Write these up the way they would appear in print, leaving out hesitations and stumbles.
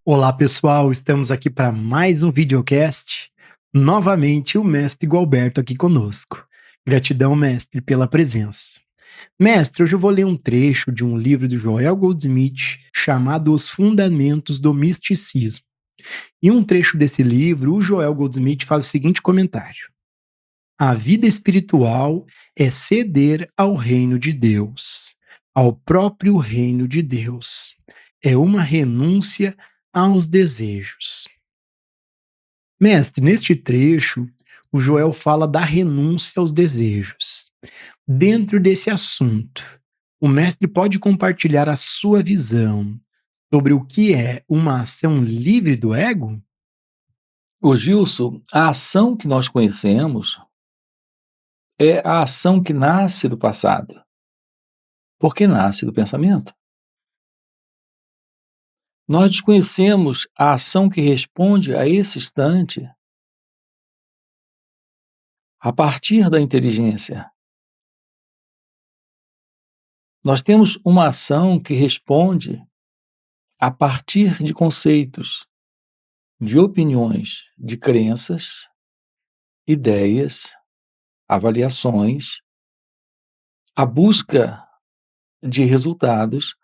Olá pessoal, estamos aqui para mais um videocast. Novamente o mestre Gualberto aqui conosco. Gratidão, mestre, pela presença. Mestre, hoje eu vou ler um trecho de um livro do Joel Goldsmith chamado Os Fundamentos do Misticismo. Em um trecho desse livro, o Joel Goldsmith faz o seguinte comentário: a vida espiritual é ceder ao reino de Deus, ao próprio reino de Deus. É uma renúncia aos desejos. Mestre, neste trecho, o Joel fala da renúncia aos desejos. Dentro desse assunto, o mestre pode compartilhar a sua visão sobre o que é uma ação livre do ego? Ô Gilson, a ação que nós conhecemos é a ação que nasce do passado, porque nasce do pensamento. Nós desconhecemos a ação que responde a esse instante a partir da inteligência. Nós temos uma ação que responde a partir de conceitos, de opiniões, de crenças, ideias, avaliações, a busca de resultados.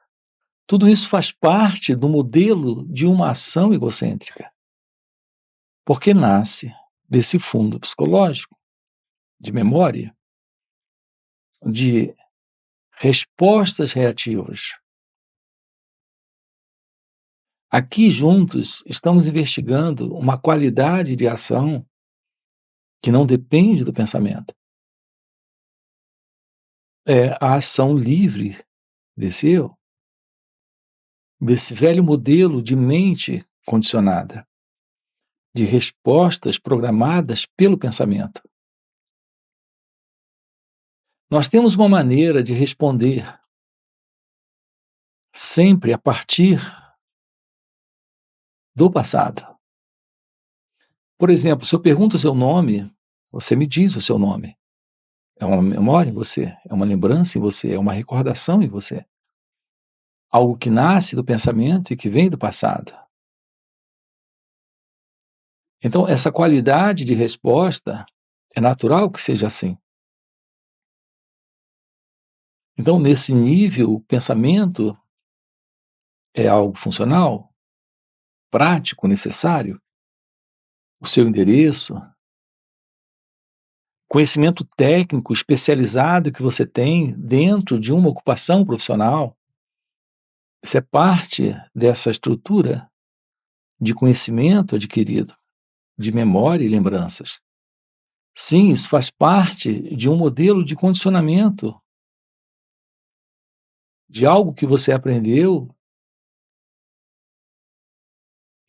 Tudo isso faz parte do modelo de uma ação egocêntrica, porque nasce desse fundo psicológico, de memória, de respostas reativas. Aqui juntos estamos investigando uma qualidade de ação que não depende do pensamento. É a ação livre desse eu, desse velho modelo de mente condicionada, de respostas programadas pelo pensamento. Nós temos uma maneira de responder sempre a partir do passado. Por exemplo, se eu pergunto o seu nome, você me diz o seu nome. É uma memória em você, é uma lembrança em você, é uma recordação em você. Algo que nasce do pensamento e que vem do passado. Então, essa qualidade de resposta é natural que seja assim. Então, nesse nível, o pensamento é algo funcional, prático, necessário. O seu endereço, conhecimento técnico especializado que você tem dentro de uma ocupação profissional, isso é parte dessa estrutura de conhecimento adquirido, de memória e lembranças. Sim, isso faz parte de um modelo de condicionamento, de algo que você aprendeu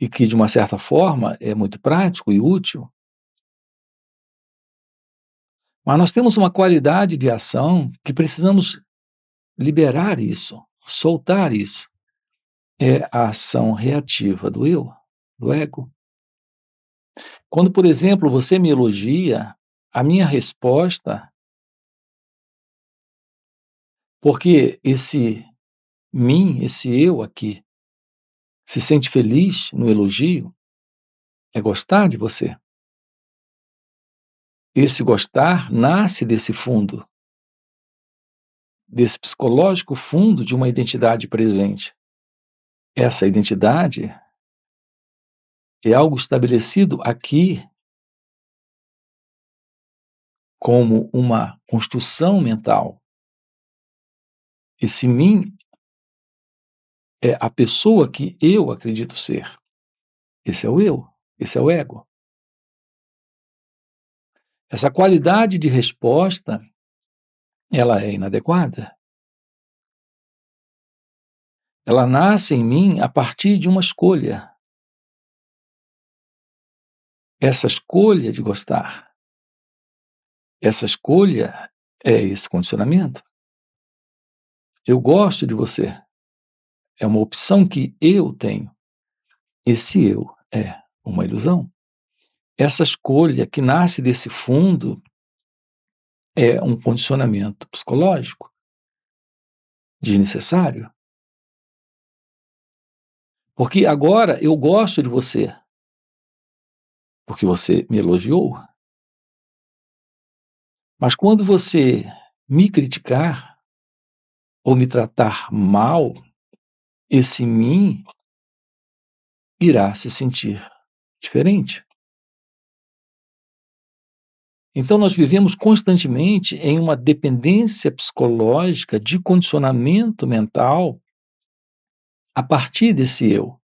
e que, de uma certa forma, é muito prático e útil. Mas nós temos uma qualidade de ação que precisamos liberar isso, soltar isso. É a ação reativa do eu, do ego. Quando, por exemplo, você me elogia, a minha resposta, porque esse mim, esse eu aqui, se sente feliz no elogio, é gostar de você. Esse gostar nasce desse fundo, desse psicológico fundo de uma identidade presente. Essa identidade é algo estabelecido aqui como uma construção mental. Esse mim é a pessoa que eu acredito ser. Esse é o eu, esse é o ego. Essa qualidade de resposta, ela é inadequada. Ela nasce em mim a partir de uma escolha. Essa escolha de gostar, essa escolha é esse condicionamento. Eu gosto de você. É uma opção que eu tenho. Esse eu é uma ilusão. Essa escolha que nasce desse fundo é um condicionamento psicológico desnecessário. Porque agora eu gosto de você, porque você me elogiou. Mas quando você me criticar ou me tratar mal, esse mim irá se sentir diferente. Então, nós vivemos constantemente em uma dependência psicológica de condicionamento mental a partir desse eu.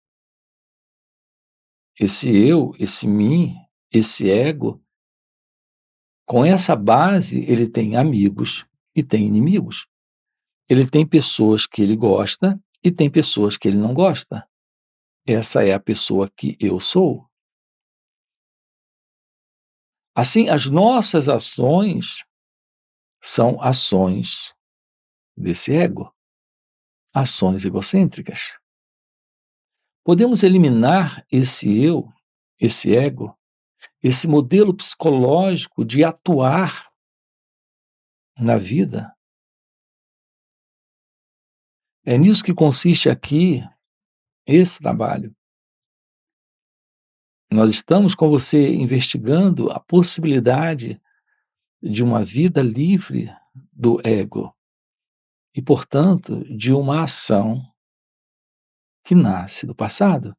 Esse eu, esse mim, esse ego, com essa base, ele tem amigos e tem inimigos. Ele tem pessoas que ele gosta e tem pessoas que ele não gosta. Essa é a pessoa que eu sou. Assim, as nossas ações são ações desse ego, ações egocêntricas. Podemos eliminar esse eu, esse ego, esse modelo psicológico de atuar na vida. É nisso que consiste aqui esse trabalho. Nós estamos com você investigando a possibilidade de uma vida livre do ego e, portanto, de uma ação que nasce do passado,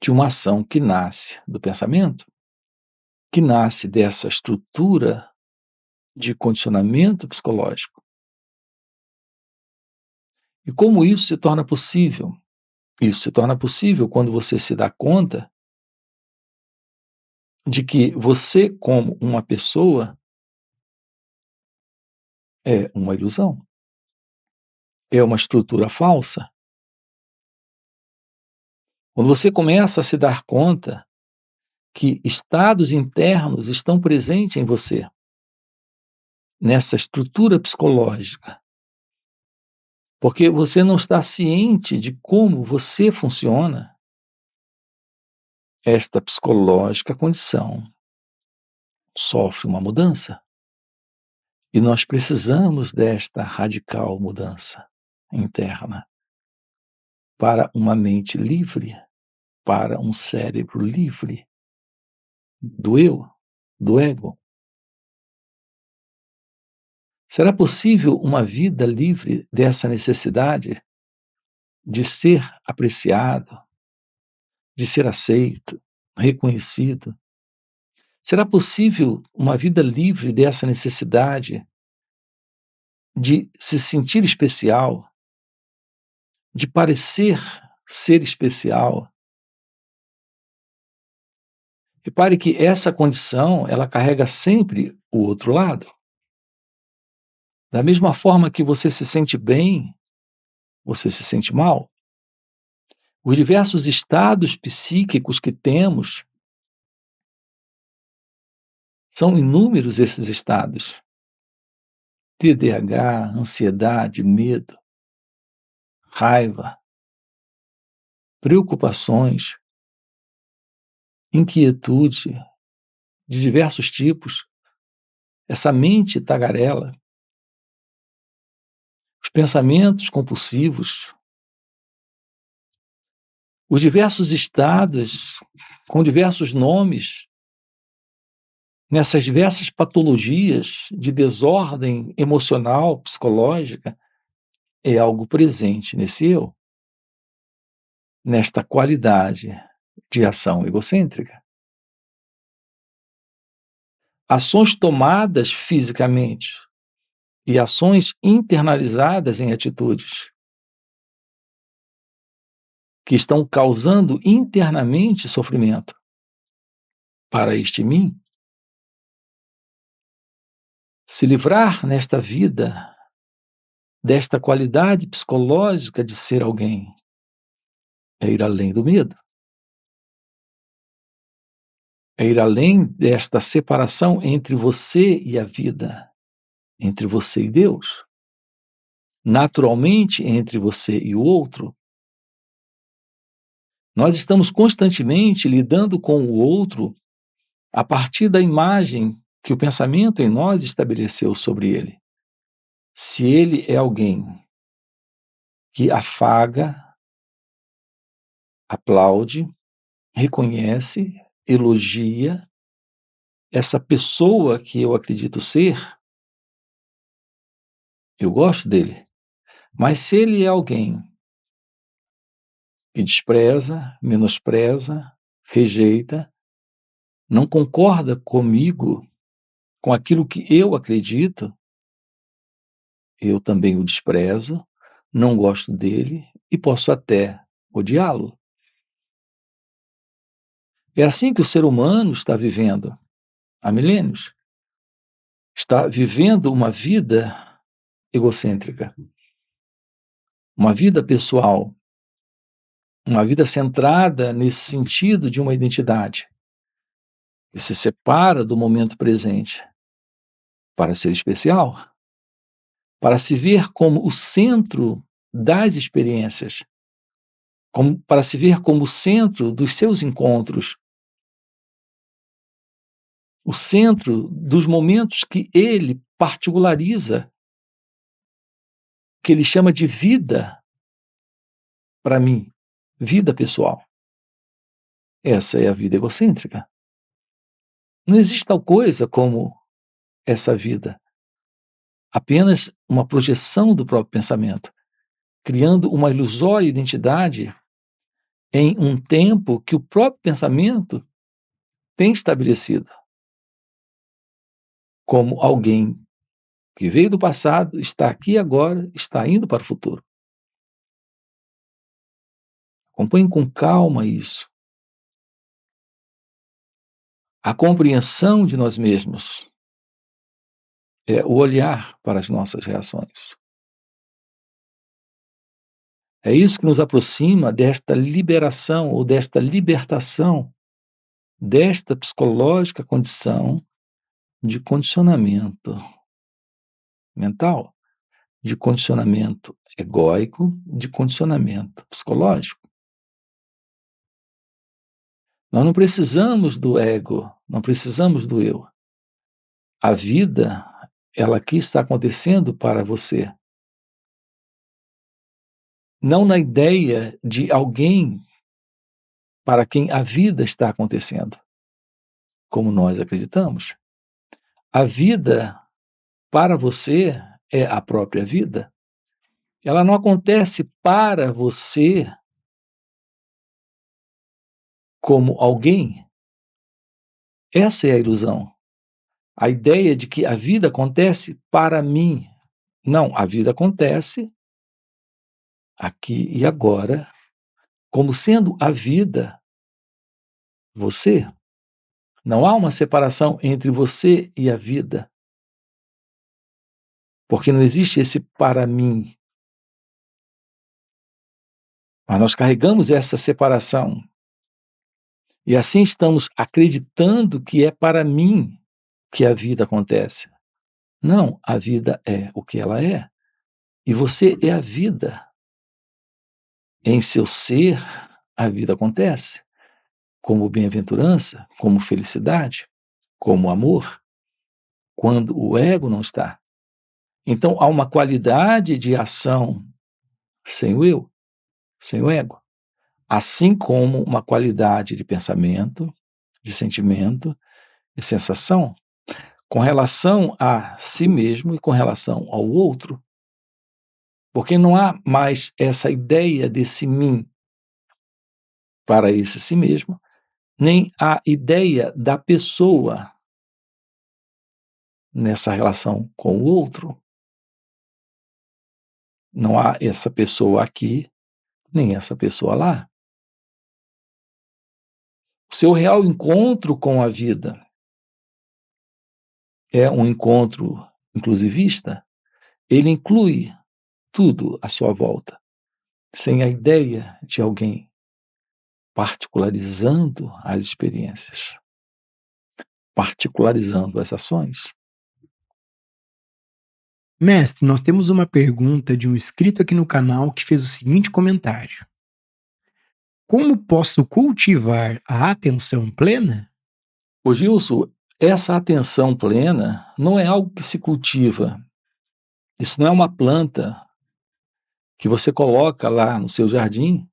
de uma ação que nasce do pensamento, que nasce dessa estrutura de condicionamento psicológico. E como isso se torna possível? Isso se torna possível quando você se dá conta de que você, como uma pessoa, é uma ilusão, é uma estrutura falsa. Quando você começa a se dar conta que estados internos estão presentes em você, nessa estrutura psicológica, porque você não está ciente de como você funciona, esta psicológica condição sofre uma mudança. E nós precisamos desta radical mudança interna para uma mente livre, para um cérebro livre do eu, do ego. Será possível uma vida livre dessa necessidade de ser apreciado, de ser aceito, reconhecido? Será possível uma vida livre dessa necessidade de se sentir especial, de parecer ser especial? Repare que essa condição, ela carrega sempre o outro lado. Da mesma forma que você se sente bem, você se sente mal. Os diversos estados psíquicos que temos, são inúmeros esses estados. TDAH, ansiedade, medo, raiva, preocupações, inquietude de diversos tipos, essa mente tagarela, os pensamentos compulsivos, os diversos estados com diversos nomes, nessas diversas patologias de desordem emocional, psicológica, é algo presente nesse eu, nesta qualidade de ação egocêntrica. Ações tomadas fisicamente e ações internalizadas em atitudes que estão causando internamente sofrimento para este mim. Se livrar nesta vida desta qualidade psicológica de ser alguém é ir além do medo. É ir além desta separação entre você e a vida, entre você e Deus. Naturalmente, entre você e o outro. Nós estamos constantemente lidando com o outro a partir da imagem que o pensamento em nós estabeleceu sobre ele. Se ele é alguém que afaga, aplaude, reconhece, elogia essa pessoa que eu acredito ser, eu gosto dele. Mas se ele é alguém que despreza, menospreza, rejeita, não concorda comigo, com aquilo que eu acredito, eu também o desprezo, não gosto dele e posso até odiá-lo. É assim que o ser humano está vivendo há milênios. Está vivendo uma vida egocêntrica, uma vida pessoal, uma vida centrada nesse sentido de uma identidade, que se separa do momento presente para ser especial, para se ver como o centro das experiências, para se ver como o centro dos seus encontros, o centro dos momentos que ele particulariza, que ele chama de vida para mim, vida pessoal. Essa é a vida egocêntrica. Não existe tal coisa como essa vida, apenas uma projeção do próprio pensamento, criando uma ilusória identidade em um tempo que o próprio pensamento tem estabelecido como alguém que veio do passado, está aqui agora, está indo para o futuro. Acompanhe com calma isso. A compreensão de nós mesmos é o olhar para as nossas reações. É isso que nos aproxima desta liberação ou desta libertação desta psicológica condição de condicionamento mental, de condicionamento egóico, de condicionamento psicológico. Nós não precisamos do ego, não precisamos do eu. A vida, ela aqui está acontecendo para você. Não na ideia de alguém para quem a vida está acontecendo, como nós acreditamos. A vida, para você, é a própria vida. Ela não acontece para você como alguém. Essa é a ilusão. A ideia de que a vida acontece para mim. Não, a vida acontece aqui e agora, como sendo a vida você. Não há uma separação entre você e a vida, porque não existe esse para mim. Mas nós carregamos essa separação e assim estamos acreditando que é para mim que a vida acontece. Não, a vida é o que ela é e você é a vida. Em seu ser, a vida acontece, como bem-aventurança, como felicidade, como amor, quando o ego não está. Então, há uma qualidade de ação sem o eu, sem o ego, assim como uma qualidade de pensamento, de sentimento e sensação com relação a si mesmo e com relação ao outro. Porque não há mais essa ideia desse mim para esse si mesmo, nem a ideia da pessoa nessa relação com o outro. Não há essa pessoa aqui, nem essa pessoa lá. O seu real encontro com a vida é um encontro inclusivista. Ele inclui tudo à sua volta, sem a ideia de alguém particularizando as experiências, particularizando as ações. Mestre, nós temos uma pergunta de um inscrito aqui no canal que fez o seguinte comentário: como posso cultivar a atenção plena? Ô Gilson, essa atenção plena não é algo que se cultiva. Isso não é uma planta que você coloca lá no seu jardim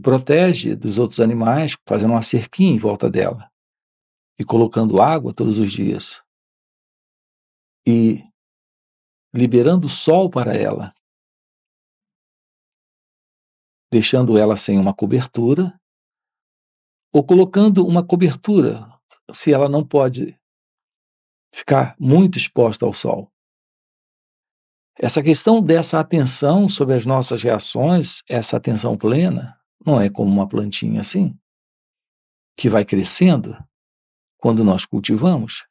protege dos outros animais, fazendo uma cerquinha em volta dela e colocando água todos os dias e liberando sol para ela, deixando ela sem uma cobertura ou colocando uma cobertura se ela não pode ficar muito exposta ao sol. Essa questão dessa atenção sobre as nossas reações, essa atenção plena, não é como uma plantinha assim, que vai crescendo quando nós cultivamos.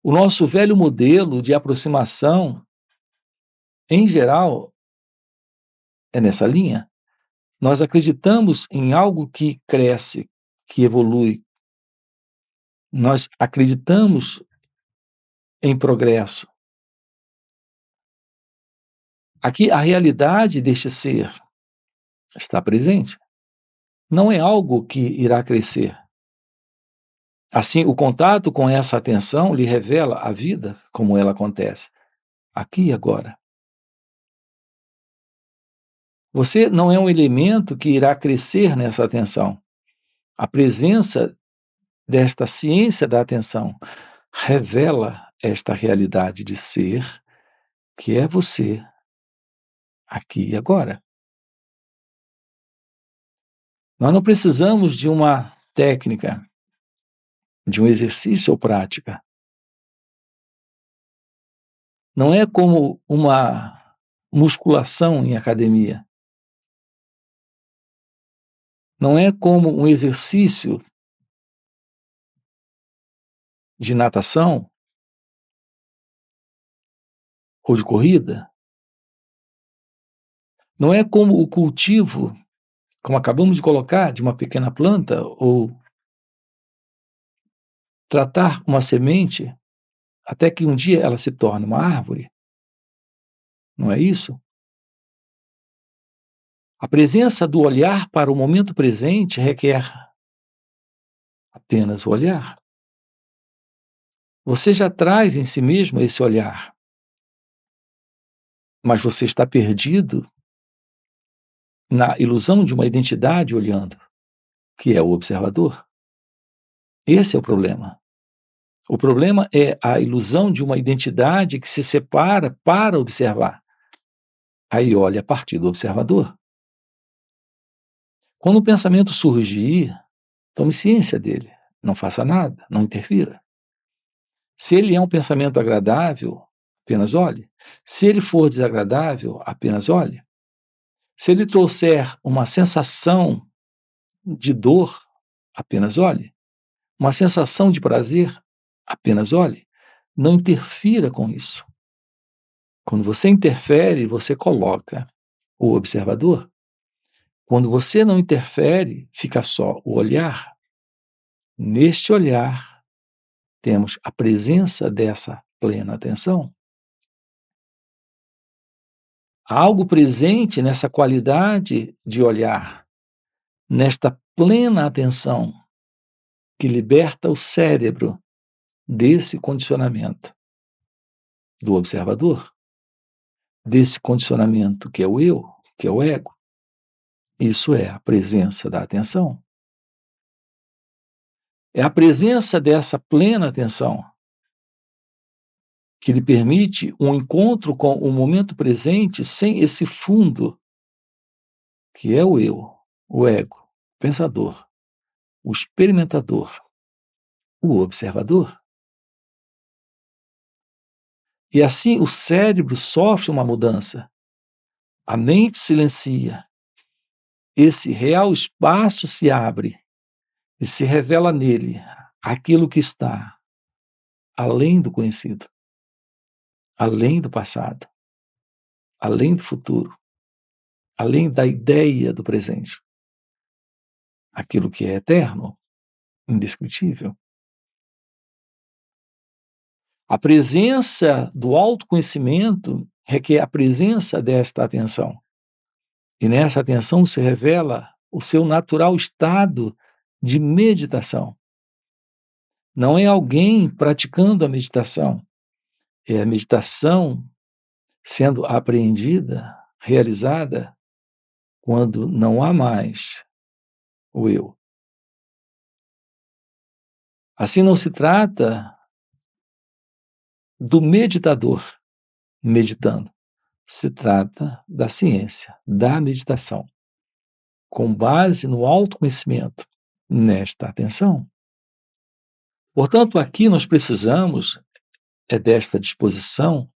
O nosso velho modelo de aproximação, em geral, é nessa linha. Nós acreditamos em algo que cresce, que evolui. Nós acreditamos em progresso. Aqui a realidade deste ser está presente. Não é algo que irá crescer. Assim, o contato com essa atenção lhe revela a vida como ela acontece, aqui e agora. Você não é um elemento que irá crescer nessa atenção. A presença desta ciência da atenção revela esta realidade de ser que é você, aqui e agora. Nós não precisamos de uma técnica, de um exercício ou prática. Não é como uma musculação em academia. Não é como um exercício de natação ou de corrida. Não é como o cultivo, como acabamos de colocar, de uma pequena planta ou tratar uma semente até que um dia ela se torne uma árvore. Não é isso? A presença do olhar para o momento presente requer apenas o olhar. Você já traz em si mesmo esse olhar, mas você está perdido na ilusão de uma identidade olhando, que é o observador. Esse é o problema. O problema é a ilusão de uma identidade que se separa para observar. Aí olha a partir do observador. Quando o pensamento surgir, tome ciência dele. Não faça nada, não interfira. Se ele é um pensamento agradável, apenas olhe. Se ele for desagradável, apenas olhe. Se ele trouxer uma sensação de dor, apenas olhe. Uma sensação de prazer, apenas olhe. Não interfira com isso. Quando você interfere, você coloca o observador. Quando você não interfere, fica só o olhar. Neste olhar, temos a presença dessa plena atenção. Há algo presente nessa qualidade de olhar, nesta plena atenção, que liberta o cérebro desse condicionamento do observador, desse condicionamento que é o eu, que é o ego. Isso é a presença da atenção. É a presença dessa plena atenção que lhe permite um encontro com o momento presente sem esse fundo, que é o eu, o ego, o pensador, o experimentador, o observador. E assim o cérebro sofre uma mudança. A mente silencia. Esse real espaço se abre e se revela nele aquilo que está além do conhecido, além do passado, além do futuro, além da ideia do presente. Aquilo que é eterno, indescritível. A presença do autoconhecimento requer a presença desta atenção. E nessa atenção se revela o seu natural estado de meditação. Não é alguém praticando a meditação, é a meditação sendo apreendida, realizada quando não há mais o eu. Assim, não se trata do meditador meditando, se trata da ciência, da meditação, com base no autoconhecimento, nesta atenção. Portanto, aqui nós precisamos desta disposição.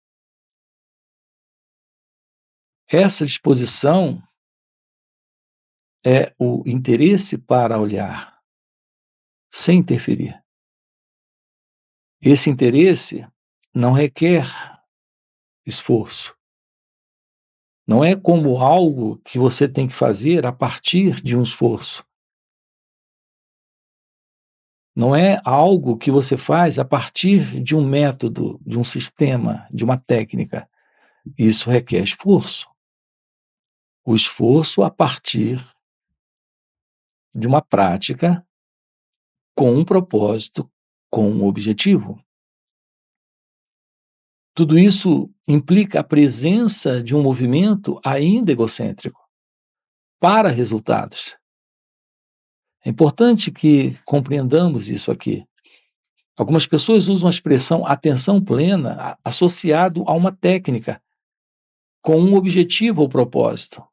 Essa disposição é o interesse para olhar, sem interferir. Esse interesse não requer esforço. Não é como algo que você tem que fazer a partir de um esforço. Não é algo que você faz a partir de um método, de um sistema, de uma técnica. Isso requer esforço. O esforço a partir de uma prática com um propósito, com um objetivo. Tudo isso implica a presença de um movimento ainda egocêntrico para resultados. É importante que compreendamos isso aqui. Algumas pessoas usam a expressão atenção plena associado a uma técnica com um objetivo ou propósito.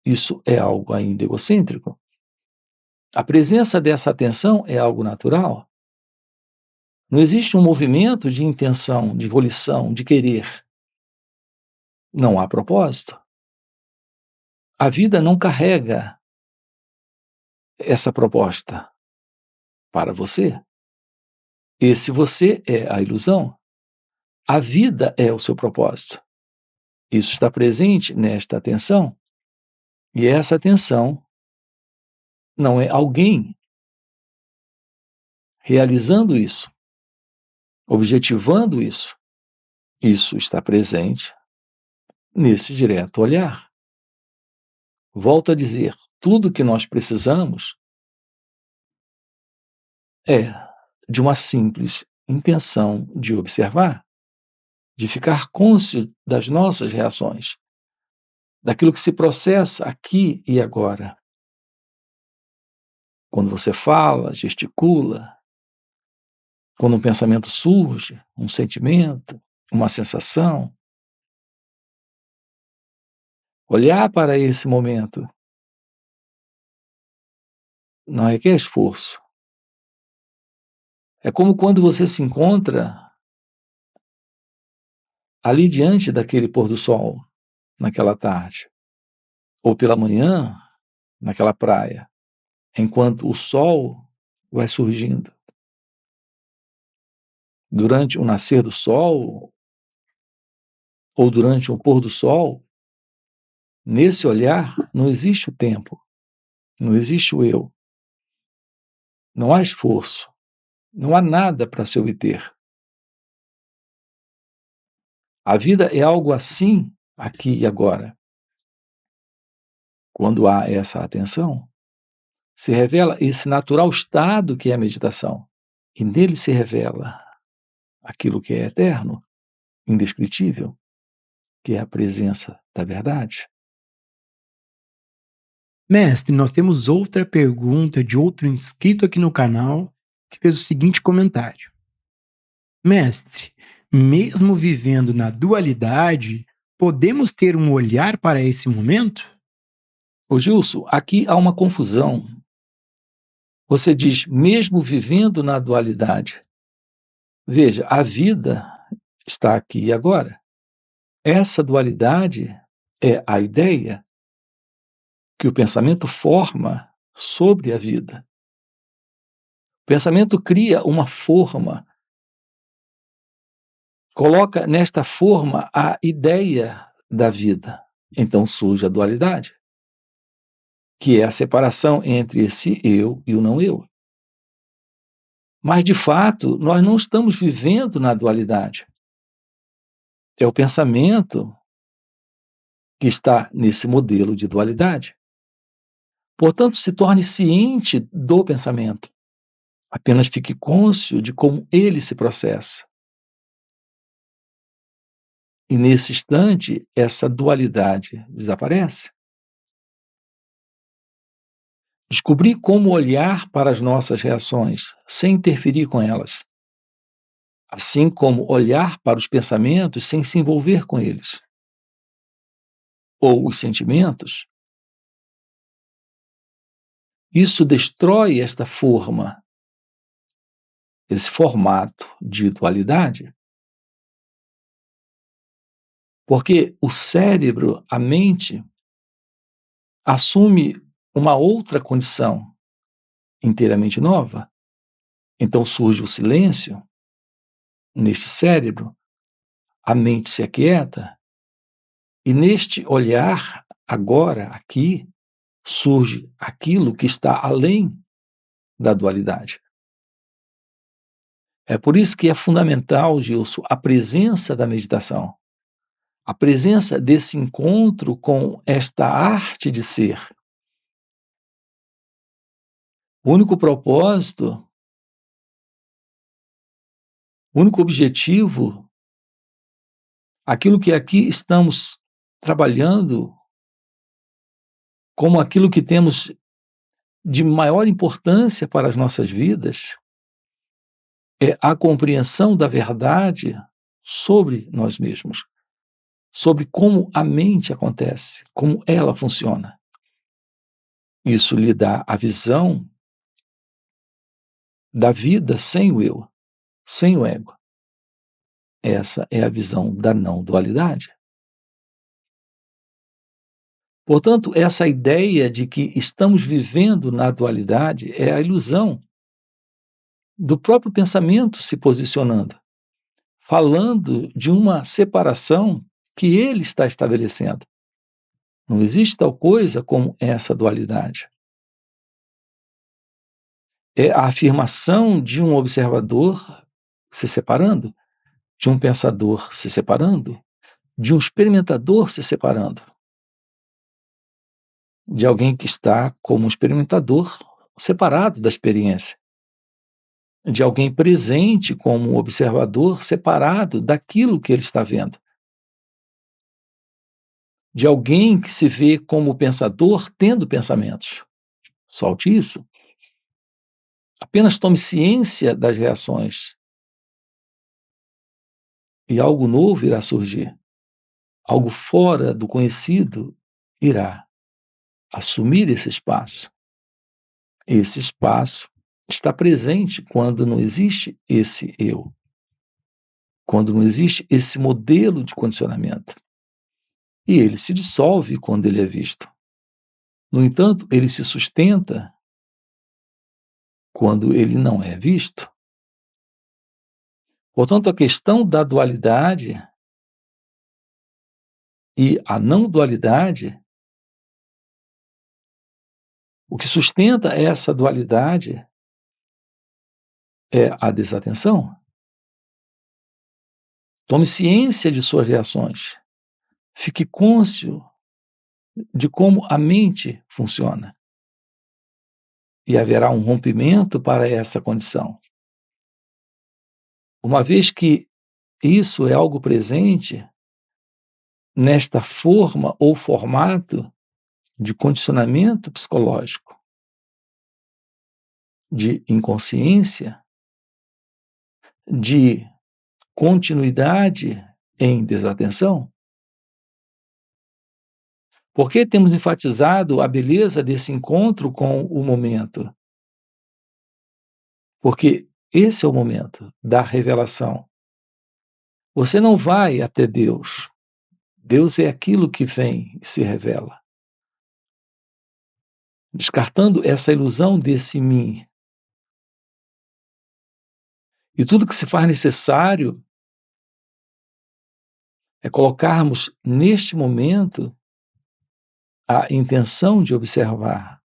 Isso é algo ainda egocêntrico. A presença dessa atenção é algo natural. Não existe um movimento de intenção, de volição, de querer. Não há propósito. A vida não carrega essa proposta para você. Esse você é a ilusão. A vida é o seu propósito. Isso está presente nesta atenção. E essa atenção não é alguém realizando isso, objetivando isso. Isso está presente nesse direto olhar. Volto a dizer, tudo que nós precisamos é de uma simples intenção de observar, de ficar cônscio das nossas reações, daquilo que se processa aqui e agora. Quando você fala, gesticula, quando um pensamento surge, um sentimento, uma sensação, olhar para esse momento não requer esforço. É como quando você se encontra ali diante daquele pôr do sol, naquela tarde, ou pela manhã, naquela praia, enquanto o sol vai surgindo. Durante o nascer do sol, ou durante o pôr do sol, nesse olhar não existe o tempo, não existe o eu, não há esforço, não há nada para se obter. A vida é algo assim, aqui e agora. Quando há essa atenção, se revela esse natural estado que é a meditação. E nele se revela aquilo que é eterno, indescritível, que é a presença da verdade. Mestre, nós temos outra pergunta de outro inscrito aqui no canal que fez o seguinte comentário. Mestre, mesmo vivendo na dualidade, podemos ter um olhar para esse momento? Ô Gilson, aqui há uma confusão. Você diz, mesmo vivendo na dualidade. Veja, a vida está aqui e agora. Essa dualidade é a ideia que o pensamento forma sobre a vida. O pensamento cria uma forma, coloca nesta forma a ideia da vida. Então surge a dualidade, que é a separação entre esse eu e o não eu. Mas, de fato, nós não estamos vivendo na dualidade. É o pensamento que está nesse modelo de dualidade. Portanto, se torne ciente do pensamento. Apenas fique cônscio de como ele se processa. E, nesse instante, essa dualidade desaparece. Descobrir como olhar para as nossas reações sem interferir com elas, assim como olhar para os pensamentos sem se envolver com eles, ou os sentimentos. Isso destrói esta forma, esse formato de dualidade, porque o cérebro, a mente, assume uma outra condição inteiramente nova. Então surge o silêncio neste cérebro, a mente se aquieta, e neste olhar, agora, aqui, surge aquilo que está além da dualidade. É por isso que é fundamental, Gilson, a presença da meditação, a presença desse encontro com esta arte de ser. O único propósito, o único objetivo, aquilo que aqui estamos trabalhando como aquilo que temos de maior importância para as nossas vidas, é a compreensão da verdade sobre nós mesmos, sobre como a mente acontece, como ela funciona. Isso lhe dá a visão da vida sem o eu, sem o ego. Essa é a visão da não dualidade. Portanto, essa ideia de que estamos vivendo na dualidade é a ilusão do próprio pensamento se posicionando, falando de uma separação que ele está estabelecendo. Não existe tal coisa como essa dualidade. É a afirmação de um observador se separando, de um pensador se separando, de um experimentador se separando, de alguém que está como um experimentador separado da experiência, de alguém presente como um observador separado daquilo que ele está vendo, de alguém que se vê como pensador tendo pensamentos. Solte isso. Apenas tome ciência das reações e algo novo irá surgir. Algo fora do conhecido irá assumir esse espaço. Esse espaço está presente quando não existe esse eu, quando não existe esse modelo de condicionamento. E ele se dissolve quando ele é visto. No entanto, ele se sustenta quando ele não é visto. Portanto, a questão da dualidade e a não dualidade, o que sustenta essa dualidade é a desatenção. Tome ciência de suas reações. Fique cônscio de como a mente funciona. E haverá um rompimento para essa condição. Uma vez que isso é algo presente, nesta forma ou formato de condicionamento psicológico, de inconsciência, de continuidade em desatenção. Por que temos enfatizado a beleza desse encontro com o momento? Porque esse é o momento da revelação. Você não vai até Deus. Deus é aquilo que vem e se revela. Descartando essa ilusão desse mim. E tudo que se faz necessário é colocarmos neste momento a intenção de observar,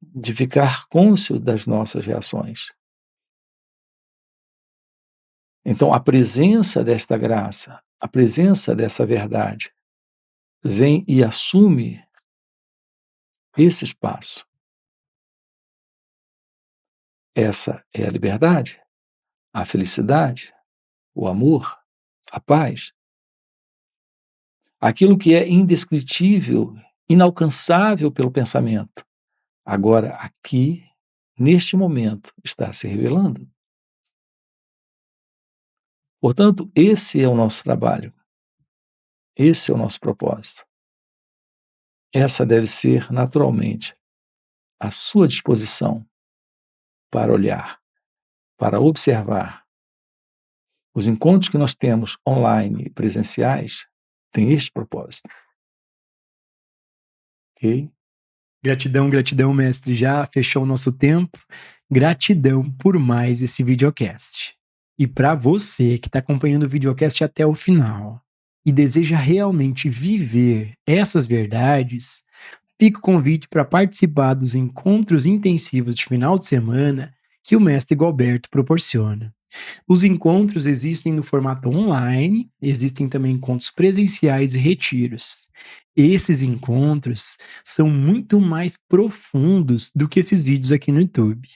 de ficar cônscio das nossas reações. Então, a presença desta graça, a presença dessa verdade, vem e assume esse espaço. Essa é a liberdade, a felicidade, o amor, a paz. Aquilo que é indescritível, inalcançável pelo pensamento, agora aqui, neste momento, está se revelando. Portanto, esse é o nosso trabalho, esse é o nosso propósito. Essa deve ser, naturalmente, a sua disposição para olhar, para observar. Os encontros que nós temos online e presenciais têm este propósito. Ok? Gratidão, gratidão, mestre. Já fechou o nosso tempo. Gratidão por mais esse videocast. E para você que está acompanhando o videocast até o final e deseja realmente viver essas verdades, fica o convite para participar dos encontros intensivos de final de semana que o mestre Gualberto proporciona. Os encontros existem no formato online, existem também encontros presenciais e retiros. Esses encontros são muito mais profundos do que esses vídeos aqui no YouTube.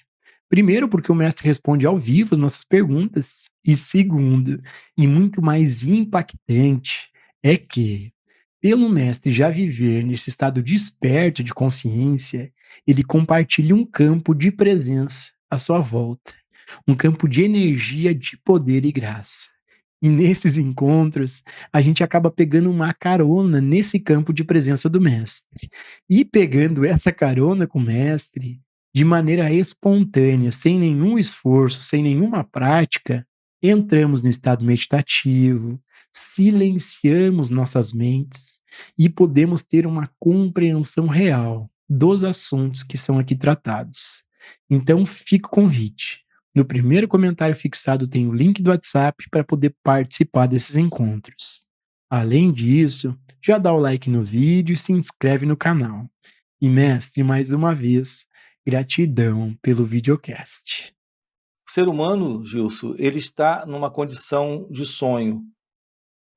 Primeiro, porque o mestre responde ao vivo as nossas perguntas. E segundo, e muito mais impactante, é que, pelo mestre já viver nesse estado desperto de consciência, ele compartilha um campo de presença à sua volta, um campo de energia, de poder e graça. E nesses encontros, a gente acaba pegando uma carona nesse campo de presença do mestre. E pegando essa carona com o mestre, de maneira espontânea, sem nenhum esforço, sem nenhuma prática, entramos no estado meditativo, silenciamos nossas mentes e podemos ter uma compreensão real dos assuntos que são aqui tratados. Então, fica o convite. No primeiro comentário fixado tem o link do WhatsApp para poder participar desses encontros. Além disso, já dá o like no vídeo e se inscreve no canal. E mestre, mais uma vez, gratidão pelo videocast. O ser humano, Gilson, ele está numa condição de sonho.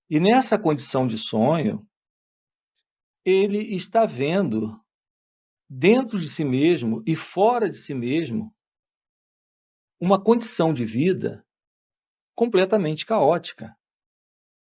E nessa condição de sonho, ele está vendo dentro de si mesmo e fora de si mesmo uma condição de vida completamente caótica.